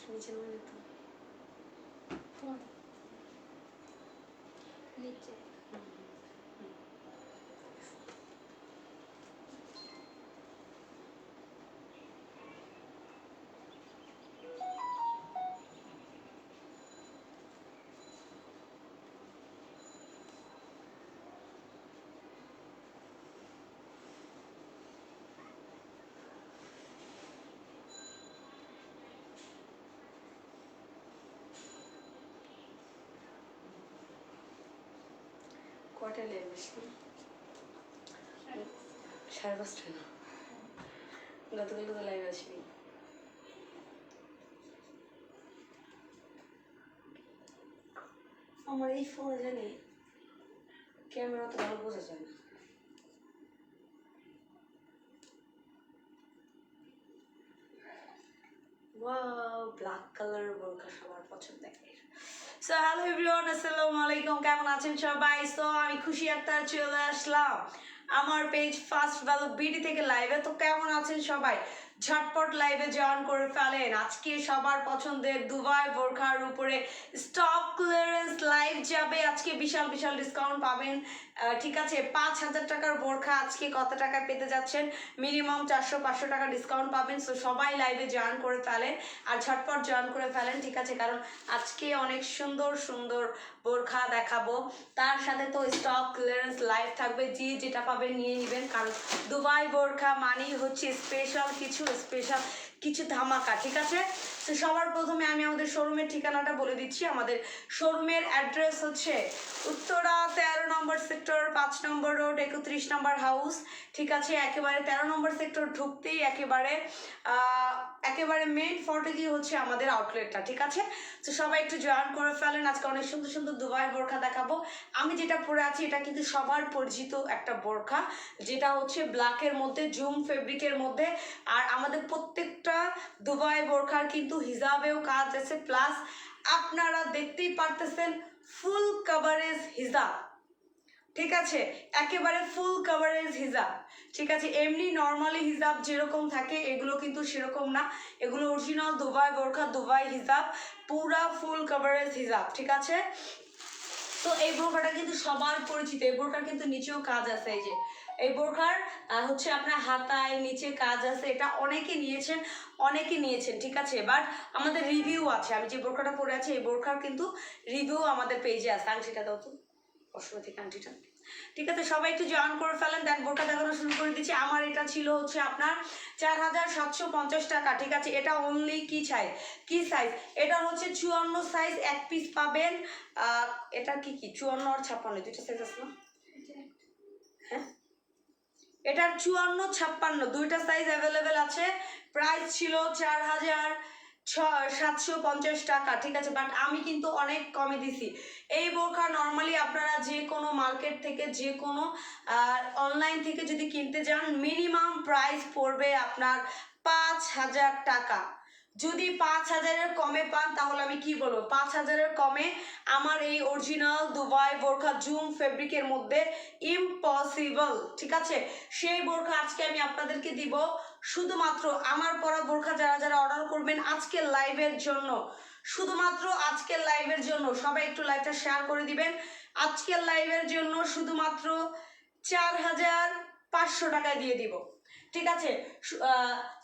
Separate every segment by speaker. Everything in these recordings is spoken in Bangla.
Speaker 1: নিচে নামে তো তোমার নিচে কয়টা লেগে আসলাম 5:30 না গতকাল তো লাইভ আসবি আমার এই ফোনে জানি ক্যামেরা তো ভালো বোঝা যায় না ওয়াও ব্ল্যাক কালার বোরকা সবার পছন্দের সো হ্যালো এভরিওয়ান আসসালামু আলাইকুম কেমন আছেন সবাই সো আমি খুশি আক্তার চলে আসলাম আমার পেজ ফার্স্ট ভ্যালু বিডি থেকে লাইভে তো কেমন আছেন সবাই ঝটপট লাইভে জয়েন করে ফেলেন আজকে সবার পছন্দের দুবাই বোরখার উপরে স্টক ক্লিয়ারেন্স লাইভ যাবে আজকে বিশাল বিশাল ডিসকাউন্ট পাবেন ঠিক আছে 5,000 টাকার বোরখা আজকে কত টাকায় পেতে যাচ্ছেন মিনিমাম 400-500 টাকা ডিসকাউন্ট পাবেন সো সবাই লাইভে জয়েন করে ফেলেন আর ঝটপট জয়েন করে ফেলেন ঠিক আছে কারণ আজকে অনেক সুন্দর সুন্দর বোরখা দেখাবো তার সাথে তো স্টক ক্লিয়ারেন্স লাইভ থাকবে যেটা পাবেন নিয়ে নেবেন কারণ দুবাই বোরখা মানেই হচ্ছে স্পেশাল কিছু ধামাকা ঠিক আছে তো সবার প্রথমে আমি আমাদের শোরুমের ঠিকানাটা বলে দিচ্ছি আমাদের শোরুমের অ্যাড্রেস হচ্ছে উত্তরা 13 নম্বর সেক্টর 5 নম্বর রোড 31 নম্বর হাউস ঠিক আছে একেবারে 13 নম্বর সেক্টর ঢুকতেই একেবারে মেইন ফটকে হচ্ছে আমাদের আউটলেটটা ঠিক আছে তো সবাই একটু জয়েন করে ফেলেন আজকে অনেক সুন্দর সুন্দর দুবাই বোরখা দেখাবো আমি যেটা পরে আছি এটা কিন্তু সবার পরিচিত একটা বোরখা যেটা হচ্ছে ব্ল্যাকের মধ্যে জুম ফেব্রিকের মধ্যে আর আমাদের প্রত্যেকটা দুবাই বোরখার কিন্তু হিজাবেও কাজ আছে প্লাস আপনারা দেখতেই পারতেছেন ফুল কভারেজ হিজাব ঠিক আছে একেবারে ফুল কভারেজ হিজাব ঠিক আছে এমনি নর্মালি হিজাব যেরকম থাকে এগুলো কিন্তু সেরকম না এগুলো অরিজিনাল দুবাই বোরখা দুবাই হিজাব পুরা ফুল কভারেজ হিজাব ঠিক আছে তো এই বোরখাটা কিন্তু সবার পরিচিত এই বোরখার কিন্তু নিচেও কাজ আছে এই যে এই বোরখার হচ্ছে আপনার হাতায় নিচে কাজ আছে এটা অনেকে নিয়েছেন ঠিক আছে বাট আমাদের রিভিউ আছে আমি যে বোরখাটা পরে আছি এই বোরখার কিন্তু রিভিউ আমাদের পেজে আছে আংটিটা দাও তো অসুবিধা আংটিটা ঠিক আছে সবাই একটু জয়েন করে ফেলেন দেন বোরখা দেখানো শুরু করে দিচ্ছি আমার এটা ছিল হচ্ছে আপনার 4,750 টাকা ঠিক আছে এটা অনলি কি সাইজ এটা হচ্ছে 54 সাইজ এক পিস পাবেন এটা কি 54 আর 56 দুইটা সাইজ আছে না হ্যাঁ এটার 54-56 দুইটা সাইজ অ্যাভেলেবেল আছে প্রাইস ছিল 4,750 টাকা ঠিক আছে বাট আমি কিন্তু অনেক কমে দিছি এই বোরখা নর্মালি আপনারা যে কোনো মার্কেট থেকে যে কোনো অনলাইন থেকে যদি কিনতে যান মিনিমাম প্রাইস পড়বে আপনার 5,000 টাকা যদি 5,000-এর কমে পান তাহলে আমি কি বলবো 5,000-এর কমে আমার এই অরিজিনাল দুবাই বোরখা জুম ফেব্রিকের মধ্যে ইম্পসিবল ঠিক আছে সেই বোরখা আজকে আমি আপনাদেরকে দিব শুধুমাত্র আমার পরা বোরখা যারা অর্ডার করবেন আজকের লাইভের জন্য শুধুমাত্র আজকের লাইভের জন্য সবাই একটু লাইভটা শেয়ার করে দিবেন আজকের লাইভের জন্য শুধুমাত্র 4,500 টাকায় দিয়ে দিব ঠিক আছে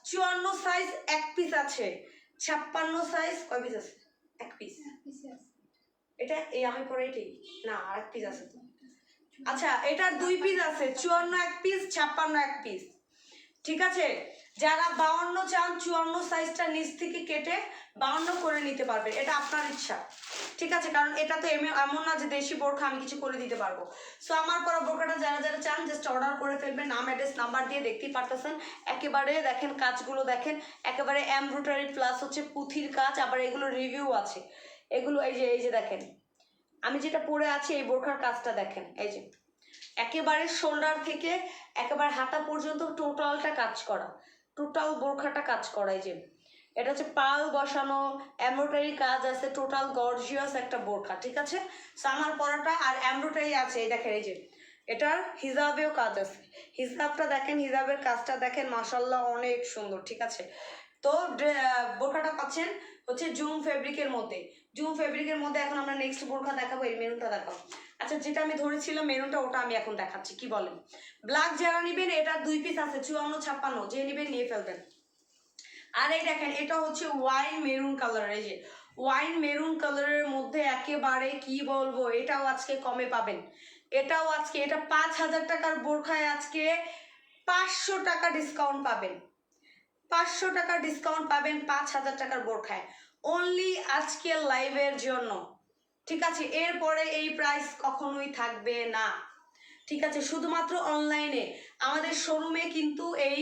Speaker 1: 54 সাইজ এক পিস আছে 56 সাইজ কয় পিস আছে এক পিস এটা এই আমি পরে এটাই না আর এক পিস আছে তো আচ্ছা এটার দুই পিস আছে 54 এক পিস 56 এক পিস ঠিক আছে যারা 52 চান 54 সাইজটা নিচ থেকে কেটে 52 করে নিতে পারবেন এটা আপনার ইচ্ছা ঠিক আছে কারণ এটা তো এমন না যে দেশি বোরখা আমি কিছু করে দিতে পারবো সো আমার পরা বোরখাটা যারা চান জাস্ট অর্ডার করে ফেলবেন নাম অ্যাড্রেস নাম্বার দিয়ে দেখতেই পারতেছেন একেবারে দেখেন কাজগুলো দেখেন একেবারে এমব্রয়ডারি প্লাস হচ্ছে পুঁথির কাজ আবার এগুলো রিভিউ আছে এগুলো এই যে দেখেন আমি যেটা পরে আছি এই বোরখার কাজটা দেখেন এই যে একেবারে শোল্ডার থেকে একেবারে হাতা পর্যন্ত টোটালটা কাজ করা টোটাল বোরখাটা কাজ করা এই যে এটা হচ্ছে পাল বসানো এমব্রয়ডারি কাজ আছে টোটাল গর্জিয়াস একটা বোরখা ঠিক আছে আমার পরাটা আর এমব্রয়ডারি আছে এই দেখেন এই যে এটার হিজাবেও কাজ আছে হিজাবটা দেখেন হিজাবের কাজটা দেখেন মাশাআল্লাহ অনেক সুন্দর ঠিক আছে তো বোরখাটা পাচ্ছেন হচ্ছে জুম ফেব্রিকের মধ্যে। জুম ফেব্রিকের মধ্যে এখন আমরা নেক্সট বোরখা দেখাবো, এই মেরুনটা দেখাবো। আচ্ছা, যেটা আমি ধরেছিলাম মেরুনটা, ওটা আমি এখন দেখাচ্ছি, কি বলেন? ব্ল্যাক যারা নেবেন, এটা 2 পিস আছে, 54-56, যে নেবেন নিয়ে ফেলবেন। আর এই দেখেন, এটা হচ্ছে ওয়াইন মেরুন কালার। এই যে ওয়াইন মেরুন কালারের মধ্যে একেবারে কি বলবো, এটাও আজকে কমে পাবেন। এটাও আজকে, এটা 5000 টাকার বোরখায় আজকে 500 টাকা ডিসকাউন্ট পাবেন। 500 টাকা ডিসকাউন্ট পাবেন 5000 টাকার বোরখায়, অনলি আজকের লাইভের জন্য। ঠিক আছে, এরপরে এই প্রাইস কখনোই থাকবে না। ঠিক আছে, শুধুমাত্র অনলাইনে, আমাদের শোরুমে কিন্তু এই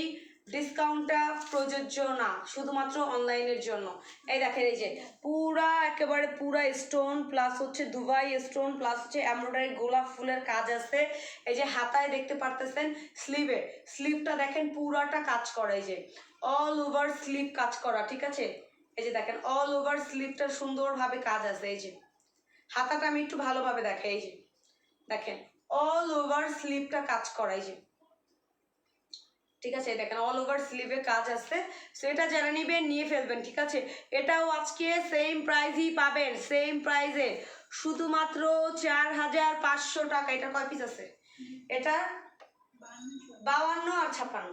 Speaker 1: ডিসকাউন্টটা প্রযোজ্য না, শুধুমাত্র অনলাইনের জন্য। এই দেখেন, এই যে পুরা একেবারে পুরা স্টোন প্লাস হচ্ছে দুবাই স্টোন প্লাস হচ্ছে এমব্রয়ডারি গোলাপ ফুলের কাজ আছে। এই যে হাতায় দেখতে পারতেছেন, স্লিভটা দেখেন পুরাটা কাজ করা, এই যে অল ওভার স্লিভ কাজ করা। ঠিক আছে, এই যে দেখেন অল ওভার স্লিভটা সুন্দরভাবে কাজ আছে। এই যে হাতাটা আমি একটু ভালোভাবে দেখাই, এই যে দেখেন অল ওভার স্লিভটা কাজ করা, এই যে ঠিক আছে, দেখেন অল ওভার স্লিভে কাজ আছে। সো এটা যারা নিবেন নিয়ে ফেলবেন। ঠিক আছে, এটাও আজকে সেম প্রাইসই পাবেন, সেম প্রাইসে, শুধুমাত্র 4500 টাকা। এটা কয় পিস আছে? এটা 52 আর 56,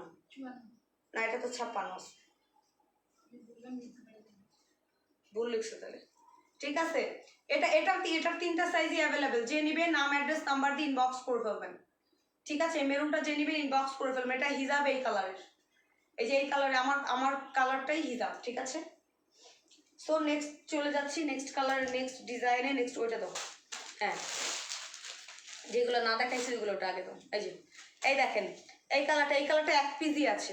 Speaker 1: না এটা তো 56, ভুল লিখছো তাহলে। ঠিক আছে, এটার 3টা সাইজই অ্যাভেলেবেল, যে নিবে নাম অ্যাড্রেস নাম্বার দিয়ে ইনবক্স করে ফেলবেন। ঠিক আছে, মেরুনটা যে নিবেন ইনবক্স করে ফেলবেন। এটা হিজাব এই কালারের, এই যে এই কালারে, আমার কালারটাই হিজাব। ঠিক আছে, সো নেক্সট চলে যাচ্ছি, নেক্সট কালার, নেক্সট ডিজাইনে, নেক্সট ওইটা দাও। হ্যাঁ, যেগুলো না দেখাইছি ওইগুলো ওটা আগে দাও। এই যে এই দেখেন এই কালারটা 1 পিসই আছে,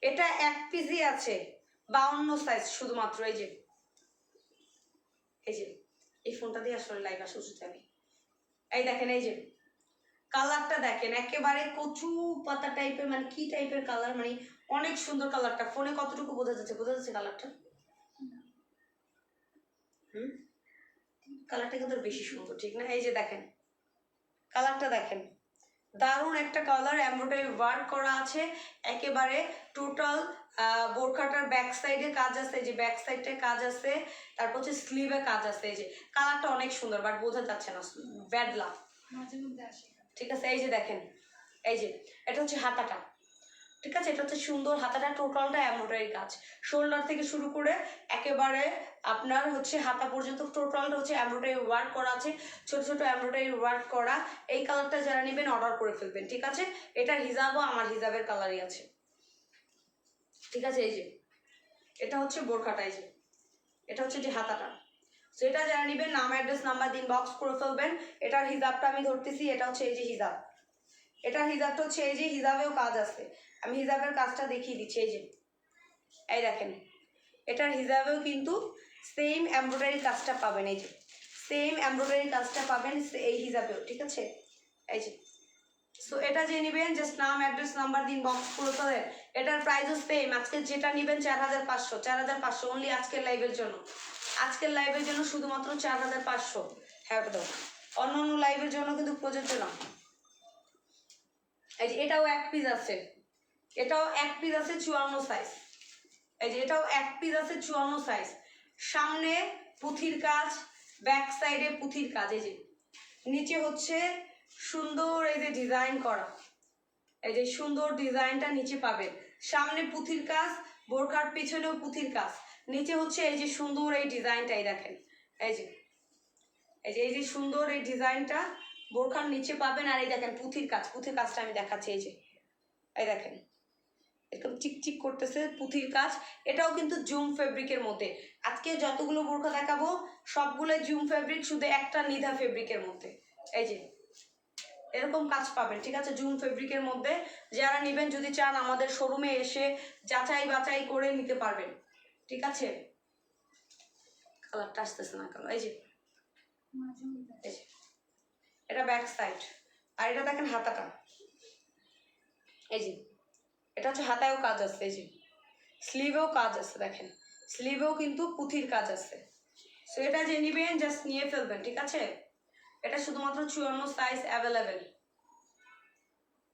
Speaker 1: এটা 1 পিসই আছে, 52 সাইজ শুধুমাত্র। এই যে এই ফোনটা দিয়ে আসলে লাইভ আসা উচিত আমি। এই দেখেন, এই যে কালারটা দেখেন, একেবারে কচু পাতা টাইপের, মানে কি টাইপের কালার, মানে অনেক সুন্দর কালারটা। ফোনে কতটুকু বোঝা যাচ্ছে কালারটা? কালারটা কিন্তু বেশি সুন্দর, ঠিক না? এই যে দেখেন কালারটা দেখেন, দারুণ একটা কালার, এমব্রয়ডারি ওয়ার্ক করা আছে একেবারে টোটাল। বোরখাটার ব্যাক সাইডে কাজ আছে, যে ব্যাক সাইডে কাজ আছে, তারপর হচ্ছে স্লিভে কাজ আছে। এই যে কালারটা অনেক সুন্দর, বাট বোঝা যাচ্ছে না, ব্যাড লাক। ঠিক আছে, এই যে দেখেন, এই যে এটা হচ্ছে হাতাটা। ঠিক আছে, এটা হচ্ছে সুন্দর হাতাটা, টোটালটা এমব্রয়ডারি কাজ, শোল্ডার থেকে শুরু করে একেবারে আপনার হচ্ছে হাতা পর্যন্ত টোটালটা হচ্ছে এমব্রয়ডারি ওয়ার্ক করা আছে, ছোট ছোট এমব্রয়ডারি ওয়ার্ক করা। এই কালারটা যারা নেবেন অর্ডার করে ফেলবেন। ঠিক আছে, এটার হিজাবও আমার হিজাবের কালারই আছে। ঠিক আছে, এই যে এটা হচ্ছে বোরখাটা, এই যে এটা হচ্ছে যে হাতাটা। সেটা যারা নেবেন নাম অ্যাড্রেস নাম্বার দিন বক্স করে ফেলবেন। এটার হিজাবটা আমি ধরতেছি, এটা হচ্ছে এই যে হিজাব, এটার হিজাবটা হচ্ছে এই যে, হিজাবেও কাজ আছে, আমি হিজাবের কাজটা দেখিয়ে দিচ্ছি। এই যে এই দেখেন, এটার হিজাবেও কিন্তু সেম এমব্রয়ডারি কাজটা পাবেন, এই যে সেম এমব্রয়ডারি কাজটা পাবেন এই হিজাবেও। ঠিক আছে, এই যে সো এটা যে নেবেন জাস্ট নাম অ্যাড্রেস নাম্বার দিন বক্স করে ফেলেন। এটার প্রাইসও সেম, আজকে যেটা নেবেন 4500 অনলি আজকের লাইভের জন্য, আজকের লাইভের জন্য শুধুমাত্র 4500। হ্যাঁ ওটা দাও, অন্য অন্য লাইভের জন্য কিন্তু প্রযোজ্য না। এই যে এটাও 1 পিস আছে, এটাও 1 পিস আছে 54 সাইজ। এই যে এটাও 1 পিস আছে 54 সাইজ, সামনে পুঁথির কাজ, ব্যাক সাইডে পুঁথির কাজ। এই যে নিচে হচ্ছে সুন্দর এই যে ডিজাইন করা, এই যে সুন্দর ডিজাইনটা নিচে পাবেন, সামনে পুঁথির কাজ, বোরখার পিছনেও পুঁথির কাজ, নিচে হচ্ছে এই যে সুন্দর এই ডিজাইনটাই দেখেন। এই যে এই যে সুন্দর এই ডিজাইনটা বোরখার নিচে পাবেন। আর এই দেখেন পুঁথির কাজটা আমি দেখাচ্ছি। এই যে এই দেখেন একদম চিকচিক করতেছে পুঁথির কাজ, এটাও কিন্তু জুম ফেব্রিকের মধ্যে। আজকে যতগুলো বোরখা দেখাবো সবগুলো জুম ফেব্রিক, শুধু একটা নিধা ফেব্রিকের মধ্যে। এই যে এরকম কাজ পাবেন। ঠিক আছে, জুম ফেব্রিকের মধ্যে যারা নেবেন, যদি চান আমাদের শোরুমে এসে যাচাই বাছাই করে নিতে পারবেন। ঠিক আছে, কালারটা আসতেছে না কালার। এই যে এটা ব্যাক সাইড, আর এটা দেখেন হাতাটা। এই যে এটা হচ্ছে হাতায়ও কাজ আছে, এই যে স্লিভেও কাজ আছে, দেখেন স্লিভেও কিন্তু পুঁথির কাজ আছে। সো এটা যে নেবেন জাস্ট নিয়ে ফেলবেন। ঠিক আছে, এটা শুধুমাত্র 54 সাইজ অ্যাভেলেবেল,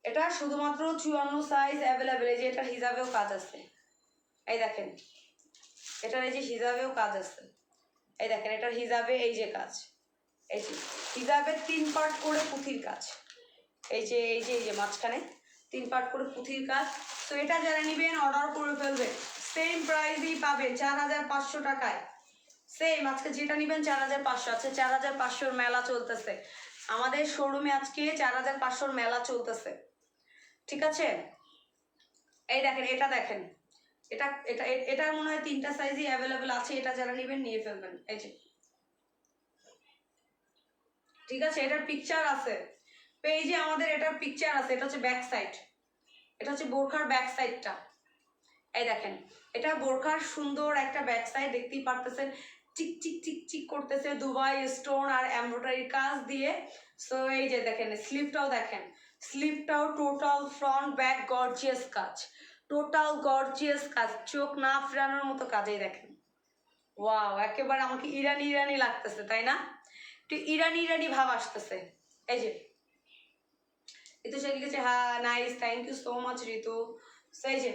Speaker 1: এটা শুধুমাত্র 54 সাইজ অ্যাভেলেবেল। এই যে এটা হিজাবেও কাজ আছে, এই দেখেন এটার এই যে হিজাবেও কাজ আছে, এই দেখেন এটার হিজাবে এই যে কাজ, এই যে হিজাবের 3 পার্ট করে পুঁথির কাজ, এই যে মাঝখানে 3 পার্ট করে পুঁথির কাজ। তো এটা যারা নেবেন অর্ডার করে ফেলবেন, সেম প্রাইসই পাবেন 4500 টাকায়। সেম আজকে যেটা নেবেন 4500 আছে, 4500 মেলা চলতেছে আমাদের শোরুমে, আজকে 4500 মেলা চলতেছে, ঠিক আছে। এই দেখেন এটা দেখেন, এটা এটা এটার মনে হয় 3টা সাইজই অ্যাভেলেবেল আছে, এটা যারা নেবেন নিয়ে ফেলবেন, এই যে ঠিক আছে। এটার পিকচার আছে পেজে আমাদের, এটার পিকচার আছে, এটা হচ্ছে ব্যাক সাইড, এটা হচ্ছে বোরখার ব্যাক সাইডটা, এই দেখেন এটা বোরখার সুন্দর একটা ব্যাক সাইড, দেখতেই পারতেছেন চিক চিক চিক চিক করতেছে দুবাই স্টোন আর এমব্রয়ডারি কাজ দিয়ে। সো এই যে দেখেন স্লিভটাও দেখেন, স্লিভটাও টোটাল ফ্রন্ট ব্যাক গর্জিয়াস কাজ, টোটাল গর্জিয়াস কাজ, চোখ না ফেরানোর মতো কাজেই দেখেন। ওয়াও, একেবারে আমাকে ইরানি ইরানি লাগতেছে তাই না, একটু ইরানি ইরানি ভাব আসতেছে। এই যে ঋতু সে লিখেছে হ্যাঁ nice, thank you so much Ritu. এই যে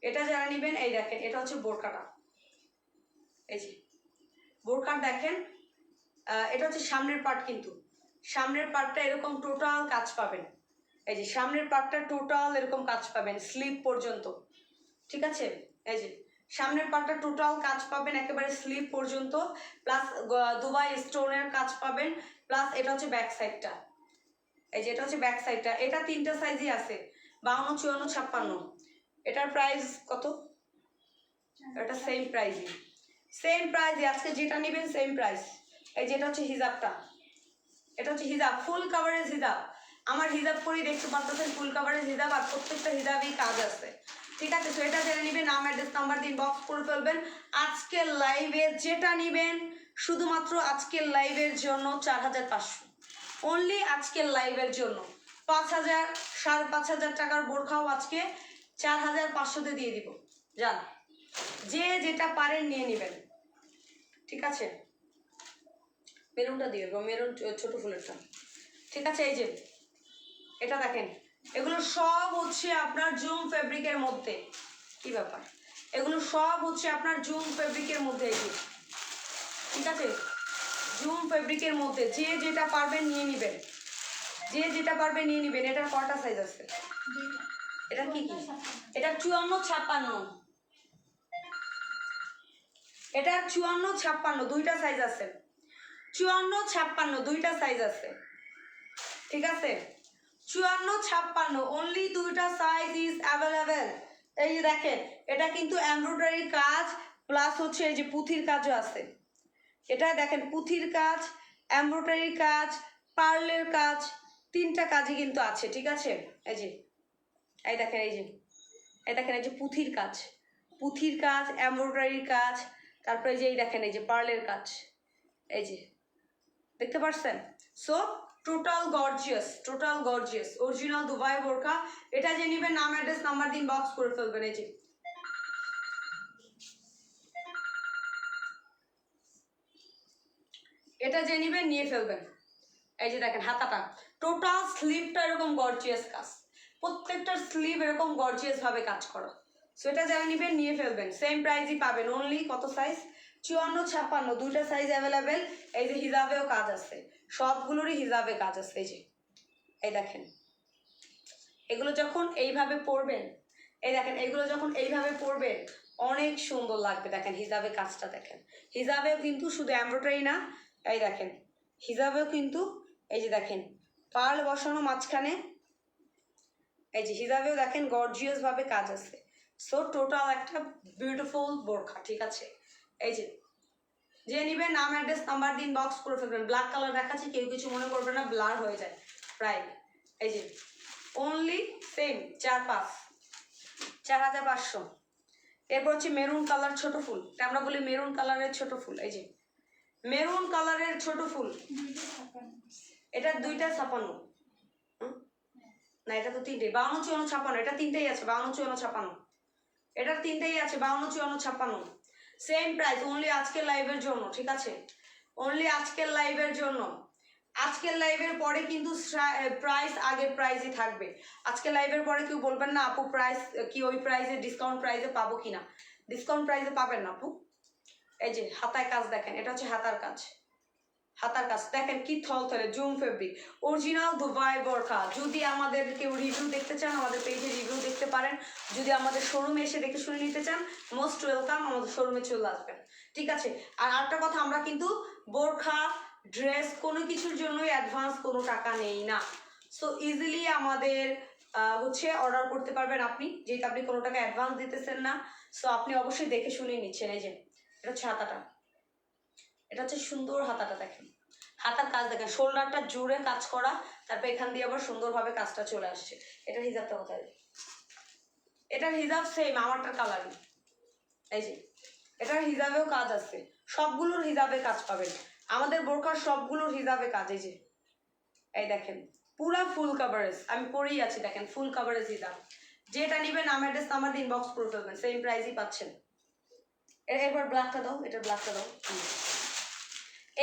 Speaker 1: এটা যারা নেবেন এই দেখেন এটা হচ্ছে বোরকাটা, এই যে বোরকার দেখেন এটা হচ্ছে সামনের পার্ট, কিন্তু সামনের পার্টটা এরকম টোটাল কাজ পাবেন, এই যে সামনের পার্টটা টোটাল এরকম কাজ পাবেন স্লিভ পর্যন্ত, ঠিক আছে। এই যে সামনের পার্টটা টোটাল কাজ পাবেন একেবারে স্লিভ পর্যন্ত, প্লাস দুবাই স্টোনের কাজ পাবেন, প্লাস এটা হচ্ছে ব্যাক সাইডটা, এই যে এটা হচ্ছে ব্যাক সাইডটা। এটা 3টা সাইজই আছে, 52, 54, 56। এটার প্রাইস কত? এটা সেম প্রাইসই, সেম প্রাইসই আজকে যেটা নেবেন সেম প্রাইস। এই যেটা হচ্ছে হিজাবটা, এটা হচ্ছে হিজাব, ফুল কাভারেজ হিজাব, আমার হিজাব করেই দেখতে পাচ্ছেন ফুল কাভারেজ হিজাব, আর প্রত্যেকটা হিজাবেই কাজ আছে, ঠিক আছে। তো এটা যেটা নেবেন নাম অ্যাড্রেস নাম্বার দিন বক্স করে ফেলবেন। আজকের লাইভে যেটা নেবেন শুধুমাত্র আজকের লাইভের জন্য 4500, অনলি আজকের লাইভের জন্য 5000, 5500 টাকার বোরখাও আজকে 4500-তে দিয়ে দিব, যান যে যেটা পারেন নিয়ে নেবেন, ঠিক আছে। মেরুনটা দিয়ে দেবো, মেরুন ছোট ফুলেরটা, ঠিক আছে। এই যে এটা দেখেন এগুলো সব হচ্ছে আপনার জুম ফেব্রিকের মধ্যে, কি ব্যাপার, এগুলো সব হচ্ছে আপনার জুম ফেব্রিকের মধ্যে, এই যে ঠিক আছে জুম ফেব্রিকের মধ্যে, যে যেটা পারবেন নিয়ে নেবেন, যে যেটা পারবেন নিয়ে নেবেন। এটার কটা সাইজ আছে? এটা কি কি? এটা 54, 56, এটা 54, 56 দুইটা সাইজ আছে, 54, 56 দুইটা সাইজ আছে, ঠিক আছে। 54, 56 অনলি দুইটা সাইজ ইজ অ্যাভেলেবেল। এই যে দেখেন এটা কিন্তু এমব্রয়ডারির কাজ প্লাস হচ্ছে এই যে পুঁথির কাজও আছে, এটা দেখেন পুঁথির কাজ, এমব্রয়ডারির কাজ, পার্লের কাজ, 3টা কাজই কিন্তু আছে, ঠিক আছে। এই যে এই দেখেন, এই যে এই দেখেন এই যে পুঁথির কাজ, পুঁথির কাজ, এমব্রয়ডারির কাজ, তারপরে এই যে এই দেখেন এই যে পার্লের কাজ, এই যে দেখতে পাচ্ছেন। So total gorgeous, total gorgeous original Dubai বোরকা। এটা যে নেবেন নাম অ্যাড্রেস নাম্বার দিন বক্স করে ফেলবেন, এই যে এটা যে নেবেন নিয়ে ফেলবেন। এই যে দেখেন হাতাটা টোটাল স্লিভটা এরকম গর্জিয়াস কাজ, প্রত্যেকটার স্লিভ এরকম গর্জিয়াস ভাবে কাজ করা। সো এটা যারা নেবেন নিয়ে ফেলবেন, সেম প্রাইসই পাবেন, অনলি কত সাইজ? 54, 56 দুইটা সাইজ অ্যাভেলেবেল। এই যে হিজাবেও কাজ আছে, সবগুলোরই হিজাবে কাজ আছে, এই যে এই দেখেন এগুলো যখন এইভাবে পরবেন, এই দেখেন এগুলো যখন এইভাবে পরবেন অনেক সুন্দর লাগবে। দেখেন হিজাবে কাজটা দেখেন, হিজাবেও কিন্তু শুধু এমব্রয়ডারি না, এই দেখেন হিজাবেও কিন্তু এই যে দেখেন পার্ল বসানো মাঝখানে, এই যে হিজাবেও দেখেন গর্জিয়াস ভাবে কাজ আছে। সো টোটাল একটা বিউটিফুল বোরখা, ঠিক আছে। এই যে যে নিবেন নাম অ্যাড্রেস নাম্বার দিন বক্স করে ফেলবেন। ব্ল্যাক কালার দেখাচ্ছি, কেউ কিছু মনে করবে না, ব্লার হয়ে যায় প্রায়। এই যে অনলি সেম 4500। এরপর হচ্ছে মেরুন কালার ছোট ফুল, আমরা বলি মেরুন কালারের ছোট ফুল, এই যে মেরুন কালারের ছোট ফুল, এটা 2টা 56 না, এটা তো 3টে 52, 54, 56, এটা 3টেই আছে 52, 54, 56, এটার 3টেই আছে 52, 54, 56, সেম প্রাইস, অনলি আজকের লাইভের জন্য, ঠিক আছে। অনলি আজকের লাইভের জন্য আজকের লাইভের পরে কিন্তু প্রাইস আগের প্রাইসই থাকবে। আজকের লাইভের পরে কেউ বলবেন না আপু প্রাইস কি ওই প্রাইসে ডিসকাউন্ট প্রাইসে পাবো কিনা, ডিসকাউন্ট প্রাইসে পাবেন না আপু। এই যে হাতায় কাজ দেখেন, এটা হচ্ছে হাতার কাজ, হাতার কাজ দেখেন কি থলথলে জুম ফেব্রিক অরিজিনাল দুবাই বোরখা। যদি আমাদের কেউ রিভিউ দেখতে চান আমাদের পেজে রিভিউ দেখতে পারেন, যদি আমাদের শোরুমে এসে দেখে শুনে নিতে চান মোস্ট ওয়েলকাম, আমাদের শোরুমে চলে আসবেন, ঠিক আছে। আর আরেকটা কথা, আমরা কিন্তু বোরখা ড্রেস কোনো কিছুর জন্যই অ্যাডভান্স কোনো টাকা নেই না। সো ইজিলি আমাদের হচ্ছে অর্ডার করতে পারবেন আপনি, যেহেতু আপনি কোনো টাকা অ্যাডভান্স দিতেছেন না। সো আপনি অবশ্যই দেখে শুনে নিচ্ছেন। এই যে এটা হচ্ছে হাতাটা, এটা হচ্ছে সুন্দর হাতাটা দেখেন, হাতার কাজ দেখেন, শোল্ডারটা জুড়ে কাজ করা, তারপর এখান দিয়ে আবার সুন্দরভাবে কাজটা চলে আসছে। এটার হিজাবটা কোথায়? এটার হিজাব সেম আমারটার কালারই। এই যে এটার হিজাবেও কাজ আছে, সবগুলোর হিজাবে কাজ পাবেন, আমাদের বোরকার সবগুলোর হিজাবে কাজ। এই যে এই দেখেন পুরা ফুল কাভারেজ, আমি পরেই আছি দেখেন, ফুল কাভারেজ হিজাব। যেটা নিবেন নাম অ্যাড্রেস নাম্বার দিয়ে ইনবক্স করে ফেলবেন, সেম প্রাইসই পাচ্ছেন। এরপর ব্ল্যাকটা দাও, এটার ব্ল্যাকটা দাও।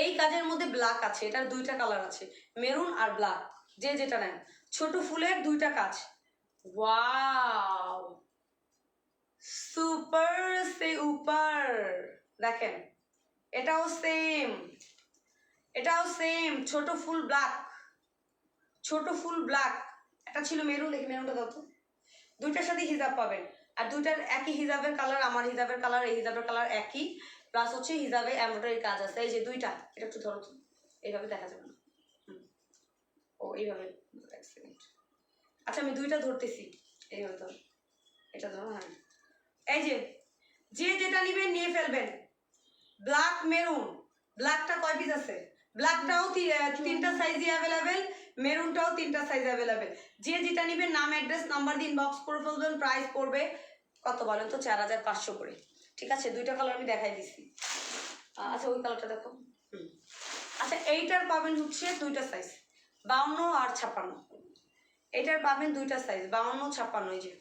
Speaker 1: এই কাজের মধ্যে ব্ল্যাক আছে, এটার দুইটা কালার আছে, মেরুন আর ব্ল্যাক, যে যেটা নেন। ছোট ফুলের দুইটা কাজ, ওয়াও সুপার সে উপর দেখেন, এটাও সেম, এটাও সেম ছোট ফুল ব্ল্যাক, ছোট ফুল ব্ল্যাক। একটা ছিল মেরুন, দেখি মেরুনটা দাও তো। দুইটার সাথে হিজাব পাবেন, আর দুইটার একই হিজাবের কালার, আমার হিজাবের কালার এই হিজাবের কালার একই, প্লাস হচ্ছে হিজাবে এমব্রয়ডারি কাজ আছে। এই যে দুইটা, এটা একটু ধরো তো, এইভাবে দেখা যাবে না। ও এইভাবে, এক সেকেন্ড, আচ্ছা আমি দুইটা ধরতেছি, এইভাবে ধরো, এটা ধরো। হ্যাঁ এই যে যে যেটা নিবেন নিয়ে ফেলবেন। ব্ল্যাক মেরুন, ব্ল্যাকটা কয় পিস আছে? ব্ল্যাকটাও তিনটা সাইজই অ্যাভেলেবেল, মেরুনটাও তিনটা সাইজ অ্যাভেলেবেল। যে যেটা নিবেন নাম অ্যাড্রেস নাম্বার দিন বক্স করে ফেলবেন। প্রাইস পড়বে কত বলেন তো? 4500 করে, ঠিক আছে। দুইটা কালার আমি দেখাই দিচ্ছি। আচ্ছা ওই কালারটা দেখো। আচ্ছা এইটার পাবেন হচ্ছে দুইটা সাইজ, 52 আর 56। এটার পাবেন দুইটা সাইজ, 52 56। এই যে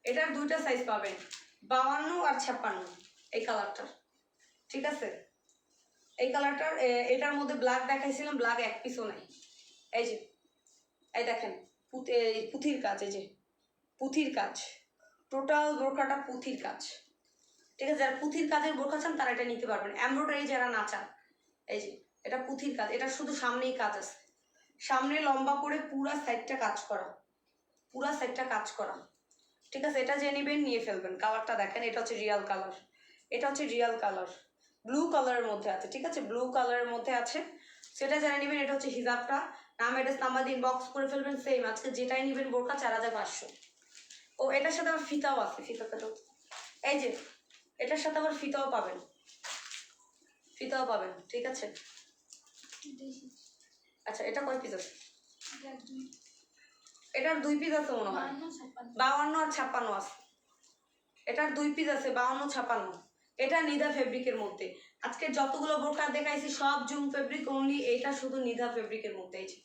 Speaker 1: এটার দুইটা সাইজ পাবেন, 52 আর 56, এই কালারটার, ঠিক আছে। এই কালারটার এটার মধ্যে ব্ল্যাক দেখাইছিলাম, ব্ল্যাক এক পিসও নাই। এই যে এই দেখেন পুঁথির কাজ, এই যে পুঁথির কাজ, টোটাল বোরখাটা পুঁথির কাজ, ঠিক আছে। যারা পুঁথির কাজের বোরখা চান তারা এটা নিতে পারবেন, এমব্রয়ডারি যারা না চান। এই যে এটা পুঁথির কাজ, এটা শুধু সামনেই কাজ আছে, সামনে লম্বা করে পুরা সাইডটা কাজ করা, পুরা সাইডটা কাজ করা, ঠিক আছে। এটা যে নেবেন নিয়ে ফেলবেন। কালারটা দেখেন, এটা হচ্ছে রিয়াল কালার, এটা হচ্ছে রিয়াল কালার, ব্লু কালারের মধ্যে আছে, ঠিক আছে, ব্লু কালারের মধ্যে আছে। সেটা যারা নেবেন, এটা হচ্ছে হিজাবটা, নাম অ্যাড্রেস নাম্বার দিন বক্স করে ফেলবেন। সেম আজকে যেটাই নেবেন বোরখা 4500। ও এটার সাথে আবার ফিতাও আছে, ফিতাটাও এই যে এটার সাথে আবার ফিতাও পাবেন, ফিতাও পাবেন, ঠিক আছে। আচ্ছা এটা কয় পিস আছে? এটার দুই পিস আছে মনে হয়, 52 আর 56 আছে। এটার দুই পিস আছে, 52 56। এটা নিদা ফেব্রিকের মধ্যে। আজকে যতগুলো বোরখা দেখাইছি সব জুম ফেব্রিক, অনলি এটা শুধু নিদা ফেব্রিকের মধ্যে। এই যে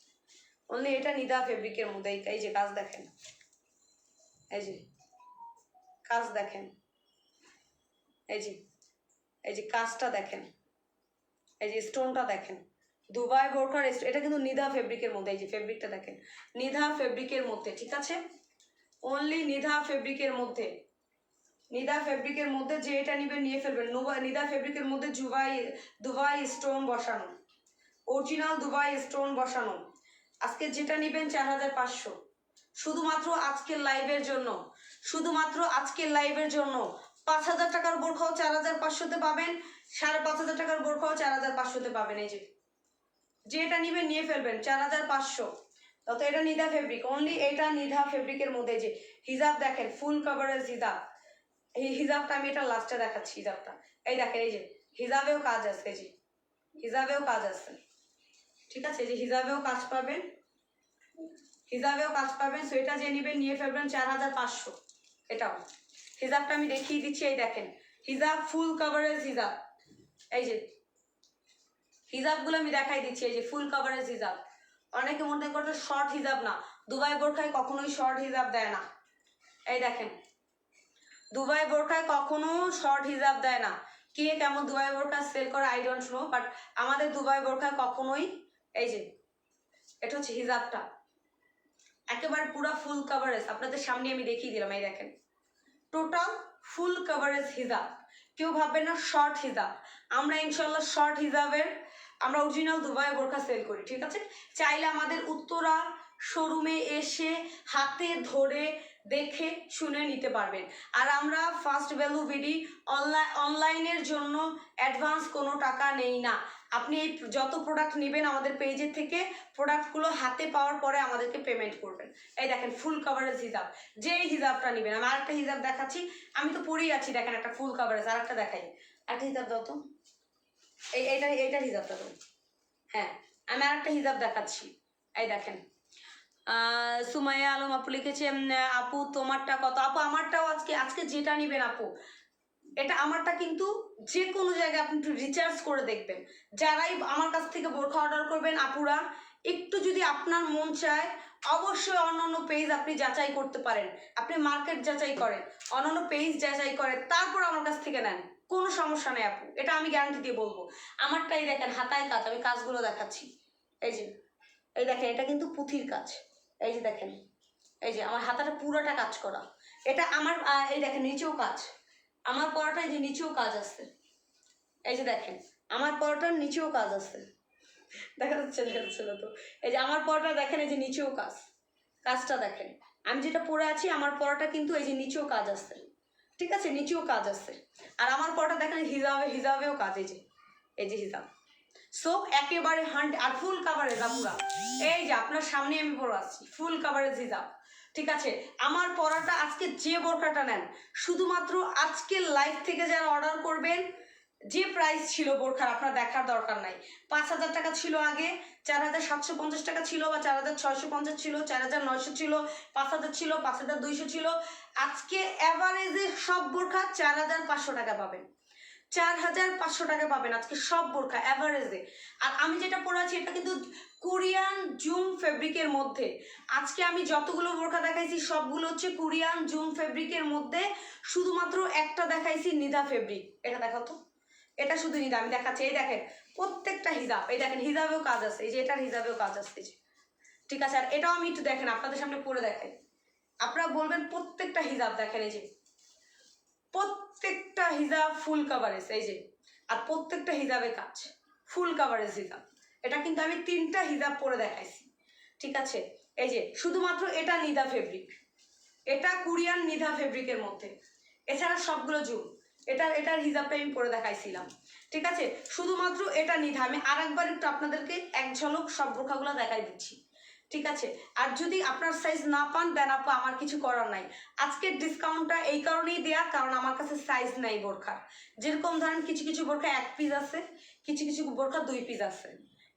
Speaker 1: অনলি এটা নিদা ফেব্রিকের মধ্যে। এই যে কাজ দেখেন, এই যে কাজ দেখেন, এই যে এই যে কাজটা দেখেন, এই যে স্টোনটা দেখেন, দুবাই বোরখার এটা কিন্তু নিদা ফেব্রিকের মধ্যে। এই যে ফেব্রিকটা দেখেন, নিদা ফেব্রিকের মধ্যে, ঠিক আছে, অনলি নিদা ফেব্রিকের মধ্যে, নিদা ফেব্রিকের মধ্যে। যে এটা নিবেন নিয়ে ফেলবেন। নিদা ফেব্রিকের মধ্যে দুবাই স্টোন বসানো, অরিজিনাল দুবাই স্টোন বসানো। আজকে যেটা নিবেন 4500, শুধুমাত্র আজকের লাইভের জন্য, শুধুমাত্র আজকের লাইভের জন্য। 5000 টাকার বোরখাও 4500-তে পাবেন, 5500 টাকার বোরখাও 4500-তে পাবেন। এই যে যেটা নিবেন নিয়ে ফেলবেন 4500। তত এটা নিদা ফেব্রিক, অনলি এটা নিদা ফেব্রিকের মধ্যে। যে হিজাব দেখেন, ফুল কভারেজ হিজাব। এই হিজাবটা আমি এটা লাস্টে দেখাচ্ছি, হিজাবটা এই দেখেন, এই যে হিজাবেও কাজ আছে, এই যে হিজাবেও কাজ আছে, ঠিক আছে। এই যে হিজাবেও কাজ পাবেন, হিজাবেও কাজ পাবেন। সো এটা যে নিবেন নিয়ে ফেলবেন 4500। এটাও হিজাবটা আমি দেখিয়ে দিচ্ছি, এই দেখেন হিজাব ফুল কভারেজ হিজাব। এই যে হিজাবগুলো আমি দেখাই দিচ্ছি, এই যে ফুল কভারেজ হিজাব। অনেকে মনে করতে শর্ট হিজাব না, দুবাই বোরখায় কখনোই শর্ট হিজাব দেয় না। এই দেখেন দুবাই বোরখায় কখনো শর্ট হিজাব দেয় না, কে কেমন দুবাই বোরখা সেল করে আই ডোন্ট নো, বাট আমাদের দুবাই বোরখা কখনোই, এই যে এটা হচ্ছে হিজাবটা একেবারে পুরো ফুল কভারেজ, আপনাদের সামনে আমি দেখিয়ে দিলাম, এই দেখেন টোটাল ফুল কভারেজ হিজাব। কেউ ভাববেন না শর্ট হিজাব, আমরা ইনশাল্লাহ শর্ট হিজাবের আমরা অরিজিনাল দুবাই বোরখা সেল করি, ঠিক আছে। চাইলে আমাদের উত্তরা শোরুমে এসে হাতে ধরে দেখে শুনে নিতে পারবেন। আর আমরা ফার্স্ট ভ্যালু বিডি অনলাইনের জন্য অ্যাডভান্স কোনো টাকা নেই না। আপনি এই যত প্রোডাক্ট নেবেন আমাদের পেজের থেকে, প্রোডাক্টগুলো হাতে পাওয়ার পরে আমাদেরকে পেমেন্ট করবেন। এই দেখেন ফুল কভারেজ হিজাব, যেই হিজাবটা নেবেন। আমি আরেকটা হিজাব দেখাচ্ছি, আমি তো পরেই আছি, দেখেন একটা ফুল কভারেজ, আরেকটা দেখাই, একটা হিজাব দাও তো, এইটা হিজাবটা দাও। হ্যাঁ, আমি আরেকটা হিজাব দেখাচ্ছি, এই দেখেন সুমাইয়া আলম আপু লিখেছে আপু তোমারটা কত? আপু আমারটাও আজকে যেটা নেবেন আপু, এটা আমারটা কিন্তু যে কোনো জায়গায় আপনি একটু রিচার্জ করে দেখবেন। যারাই আমার কাছ থেকে বোরখা অর্ডার করবেন আপুরা, একটু যদি আপনার মন চায় অবশ্যই অন্যান্য পেজ আপনি যাচাই করতে পারেন, আপনি মার্কেট যাচাই করেন, অন্যান্য পেজ যাচাই করেন, তারপর আমার কাছ থেকে নেন, কোনো সমস্যা নেই আপু, এটা আমি গ্যারান্টি দিয়ে বলবো। আমারটাই দেখেন হাতায় কাজ, আমি কাজগুলো দেখাচ্ছি, এই যে এই দেখেন এটা কিন্তু পুঁথির কাজ, এই যে দেখেন, এই যে আমার হাতাটা পুরোটা কাজ করা, এটা আমার এই দেখেন নিচেও কাজ, আমার পরোটায় যে নিচেও কাজ আছে, এই যে দেখেন আমার পরোটার নিচেও কাজ আছে, দেখা যাচ্ছে না তো, এই যে আমার পরোটা দেখেন, এই যে নিচেও কাজটা দেখেন, আমি যেটা পরে আছি আমার পরোটা কিন্তু এই যে নিচেও কাজ আছে, ঠিক আছে, নিচেও কাজ আছে। আর আমার পরোটা দেখেন হিজাবেও কাজ, এই যে হিজাব। সো একেবারে আর ফুল কাভারেজ আপুরা, এই যে আপনার সামনে আমি পরে আসছি ফুল কাভারেজ হিজাব, ঠিক আছে। আমার পরাটা আজকে যে বোরকাটা নেন, শুধুমাত্র আজকের লাইভ থেকে যারা অর্ডার করবেন, যে প্রাইস ছিল বোরখার আপনার দেখার দরকার নাই। 5,000 টাকা ছিল আগে, 4,750 টাকা ছিল, বা 4,650 ছিল, 4,900 ছিল, 5,000 ছিল, 5,200 ছিল। আজকে অ্যাভারেজে সব বোরখা 4,500 টাকা পাবেন, 4,500 টাকা পাবেন আজকে সব বোরখা অ্যাভারেজে। আর আমি যেটা পরে আছি এটা কিন্তু কোরিয়ান জুম ফেব্রিকের মধ্যে। আজকে আমি যতগুলো বোরখা দেখাইছি সবগুলো হচ্ছে কোরিয়ান জুম ফেব্রিকের মধ্যে, শুধুমাত্র একটা দেখাইছি নিদা ফেব্রিক, এটা দেখাও তো, এটা শুধু নিদা আমি দেখাচ্ছি, এই দেখেন প্রত্যেকটা হিজাব, এই দেখেন হিজাবেও কাজ আছে, এই যে এটার হিজাবেও কাজ আসছে, ঠিক আছে। আর এটাও আমি একটু দেখেন আপনাদের সামনে পরে দেখাই, আপনারা বলবেন প্রত্যেকটা হিজাব দেখেন, এই যে প্রত্যেকটা হিজাব ফুল কাভারেজ, এই যে, আর প্রত্যেকটা হিজাবে কাজ ফুল কাভারেজ হিজাব। এটা কিন্তু আমি 3টা হিজাব পরে দেখাইছি, ঠিক আছে। এই যে শুধুমাত্র এটা নিদা ফেব্রিক, এটা কোরিয়ান নিদা ফেব্রিকের মধ্যে, এছাড়া সবগুলো জুম। এটার হিজাবটা আমি পরে দেখাইছিলাম, ঠিক আছে। শুধুমাত্র এটা নিদা, আমি আরেকবার একটু আপনাদেরকে এক ঝলক সব বোরখাগুলো দেখাই দিচ্ছি, ঠিক আছে। আর যদি আপনার সাইজ না পান দেন আপু আমার কিছু করার নাই। আজকের ডিসকাউন্টটা এই কারণেই দেয়া, কারণ আমার কাছে সাইজ নাই বোরখার। যেরকম ধরেন কিছু কিছু বোরখা 1 পিস আছে, কিছু কিছু বোরখা 2 পিস আছে,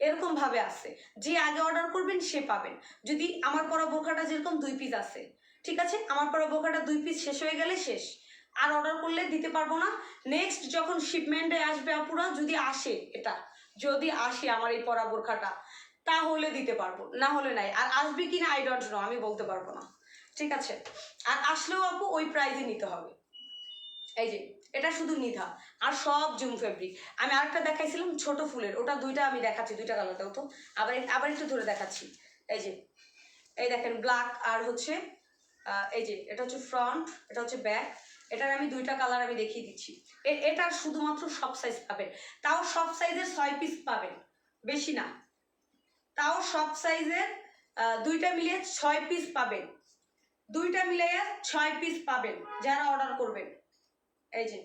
Speaker 1: এরকম ভাবে আছে। যে আগে অর্ডার করবেন সে পাবেন। যদি আমার পরা বোরখাটা যেরকম 2 পিস আছে, ঠিক আছে, আমার পরা বোরখাটা 2 পিস শেষ হয়ে গেলে শেষ, আর অর্ডার করলে দিতে পারবো না। নেক্সট যখন শিপমেন্টে আসবে আপুরা, যদি আসে, এটা যদি আসে আমার এই পরা বোরখাটা, তাহলে দিতে পারবো, না হলে নাই। আর আসবে কিনা আই ডোন্ট নো, আমি বলতে পারবো না, ঠিক আছে। আর আসলেও আপু ওই প্রাইজে নিতে হবে। এই যে এটা শুধু নিধা, আর সব জুম ফেব্রিক। আমি আরেকটা দেখাইছিলাম ছোট ফুলের, ওটা 2টা আমি দেখাচ্ছি, 2টা কালার দাও তো, আবার একটু ধরে দেখাচ্ছি। এই যে এই দেখেন ব্ল্যাক, আর হচ্ছে এই যে এটা হচ্ছে ফ্রন্ট, এটা হচ্ছে ব্যাক, এটার আমি 2টা কালার আমি দেখিয়ে দিচ্ছি। এটার শুধুমাত্র সব সাইজ পাবেন, তাও সব সাইজের 6 পিস পাবেন, বেশি না, তাও সব সাইজের 2টা মিলিয়ে 6 পিস পাবেন, 2টা মিলিয়ে 6 পিস পাবেন যারা অর্ডার করবেন। এই যে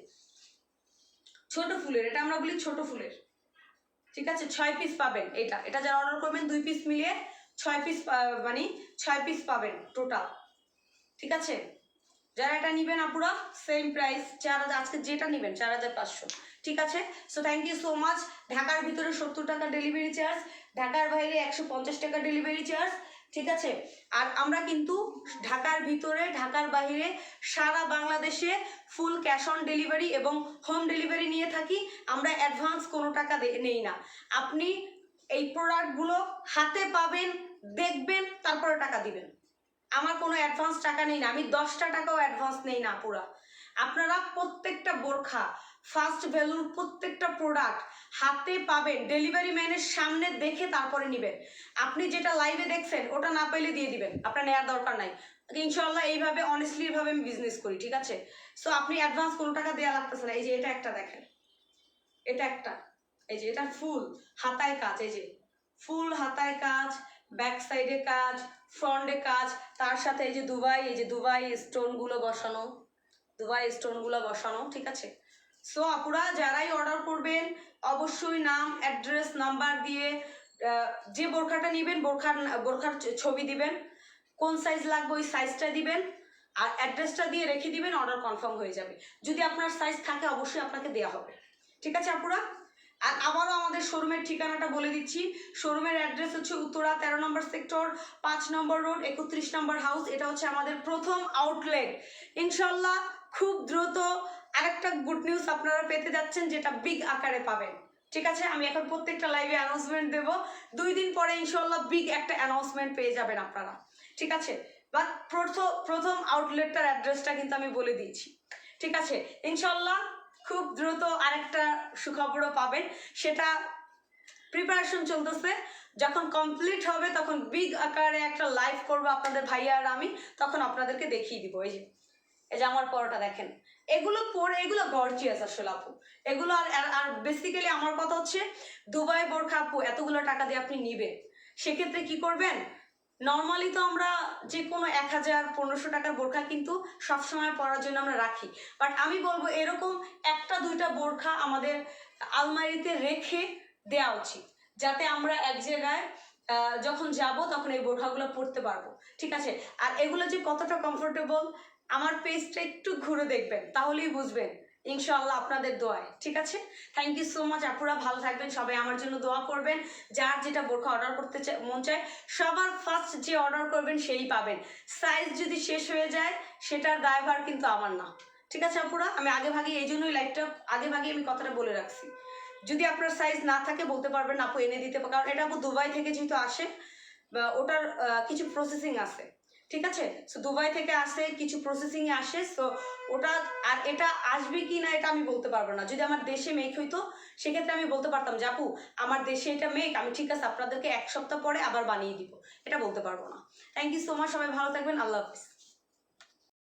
Speaker 1: ছোট ফুলের, এটা আমরা বলি ছোট ফুলের, ঠিক আছে, 6 পিস পাবেন। এটা যারা অর্ডার করবেন 2 পিস মিলিয়ে 6 পিস, মানে 6 পিস পাবেন টোটাল, ঠিক আছে। যারা এটা নেবেন আপুরা সেম প্রাইস, 4,000, আজকে যেটা নেবেন 4,500, ঠিক আছে। So thank you so much. ঢাকার ভিতরে 70 টাকা ডেলিভারি চার্জ, ঢাকার বাইরে 150 টাকা ডেলিভারি চার্জ, ঠিক আছে। আর আমরা কিন্তু ঢাকার ভিতরে ঢাকার বাইরে সারা বাংলাদেশে ফুল ক্যাশ অন ডেলিভারি এবং হোম ডেলিভারি নিয়ে থাকি। আমরা অ্যাডভান্স কোনো টাকা নেই না। আপনি এই প্রোডাক্টগুলো হাতে পাবেন, দেখবেন, তারপরে টাকা দিবেন। আমার কোনো অ্যাডভান্স টাকা নেই না, আমি 10টা টাকাও অ্যাডভান্স নেই না পুরা। আপনারা প্রত্যেকটা বোরখা ফার্স্ট ভ্যালুর প্রত্যেকটা প্রোডাক্ট হাতে পাবেন, ডেলিভারি ম্যানের সামনে দেখে তারপরে নেবেন। আপনি যেটা লাইভে দেখছেন ওটা না পাইলে দিয়ে দিবেন, আপনার নেওয়ার দরকার নাই। ইনশাল্লাহ এইভাবে অনেস্টলি ভাবে আমি বিজনেস করি, ঠিক আছে? সো আপনি অ্যাডভান্স কোনো টাকা দেওয়া লাগতেছে না। এই যে এটা একটা দেখেন, এটা একটা, এই যে এটা ফুল হাতায় কাজ, এই যে ফুল হাতায় কাজ, ব্যাক সাইডে কাজ, ফ্রন্টে কাজ, তার সাথে এই যে দুবাই স্টোনগুলো বসানো, দুবাই স্টোনগুলো বসানো, ঠিক আছে? সো আপুরা যারাই অর্ডার করবেন অবশ্যই নাম, অ্যাড্রেস, নাম্বার দিয়ে যে বোরখাটা নেবেন বোরখার ছবি দিবেন, কোন সাইজ লাগবে ওই সাইজটা দিবেন, আর অ্যাড্রেসটা দিয়ে রেখে দিবেন, অর্ডার কনফার্ম হয়ে যাবে। যদি আপনার সাইজ থাকে অবশ্যই আপনাকে দেওয়া হবে, ঠিক আছে আপুরা? আর আবারও আমাদের শোরুমের ঠিকানাটা বলে দিচ্ছি। শোরুমের অ্যাড্রেস হচ্ছে উত্তরা 13 নম্বর সেক্টর, 5 নম্বর রোড, 31 নম্বর হাউস। এটা হচ্ছে আমাদের প্রথম আউটলেট। ইনশাল্লাহ খুব দ্রুত আরেকটা গুড নিউজ আপনারা পেতে যাচ্ছেন, যেটা বিগ আকারে পাবেন, ঠিক আছে? আমি এখন প্রত্যেকটা লাইভে অ্যানাউন্সমেন্ট দেবো, 2 দিন পরে ইনশাল্লাহ বিগ একটা অ্যানাউন্সমেন্ট পেয়ে যাবেন আপনারা, ঠিক আছে? বাট প্রথম আউটলেটটার অ্যাড্রেসটা কিন্তু আমি বলে দিয়েছি, ঠিক আছে? ইনশাল্লাহ খুব দ্রুত আরেকটা সুখবরও পাবেন, সেটা প্রিপারেশন চলতেছে। যখন কমপ্লিট হবে তখন বিগ আকারে একটা লাইভ করবো আপনাদের ভাইয়া আর আমি, তখন আপনাদেরকে দেখিয়ে দিব। এই যে আমার পরোটা দেখেন, এগুলো পরে এগুলো গর্জিয়াস আসলে আপু, এগুলো আর বেসিক্যালি আমার কথা হচ্ছে দুবাই বোরখা আপু এতগুলো টাকা দিয়ে আপনি নিবেন, সেক্ষেত্রে কি করবেন? নর্মালি তো আমরা যে কোনো 1000-1500 টাকার বোরখা কিন্তু সবসময় পরার জন্য আমরা রাখি, বাট আমি বলবো এরকম 1-2টা বোরখা আমাদের আলমারিতে রেখে দেওয়া উচিত, যাতে আমরা এক জায়গায় যখন যাব তখন এই বোরখাগুলো পরতে পারবো, ঠিক আছে? আর এগুলো যে কতটা কমফোর্টেবল, আমার পেজটা একটু ঘুরে দেখবেন, তাহলেই বুঝবেন ইনশাআল্লাহ আপনাদের দোয়ায়, ঠিক আছে? থ্যাংক ইউ সো মাচ আপুরা, ভালো থাকবেন সবাই, আমার জন্য দোয়া করবেন। যার যেটা বোরখা অর্ডার করতে মন চায় সবার ফার্স্ট যে অর্ডার করবেন সেই পাবেন। সাইজ যদি শেষ হয়ে যায় সেটার দায়ভার কিন্তু আমার না, ঠিক আছে আপুরা? আমি আগে ভাগে এই জন্যই লাইভটা আগে ভাগে আমি কথাটা বলে রাখছি, যদি আপনার সাইজ না থাকে বলতে পারবেন আপু এনে দিতে, কারণ এটা আপু দুবাই থেকে যেহেতু আসে বা ওটার কিছু প্রসেসিং আছে, ঠিক আছে? সো দুবাই থেকে আসে, কিছু প্রসেসিং এ আসে, সো ওটা আর এটা আসবে কি না এটা আমি বলতে পারবো না। যদি আমার দেশে মেক হইতো সেক্ষেত্রে আমি বলতে পারতাম যে আপু আমার দেশে এটা মেক, আমি ঠিক আছে আপনাদেরকে 1 সপ্তাহ পরে আবার বানিয়ে দিব, এটা বলতে পারবো না। থ্যাংক ইউ সো মাচ, সবাই ভালো থাকবেন, আল্লাহ হাফিজ।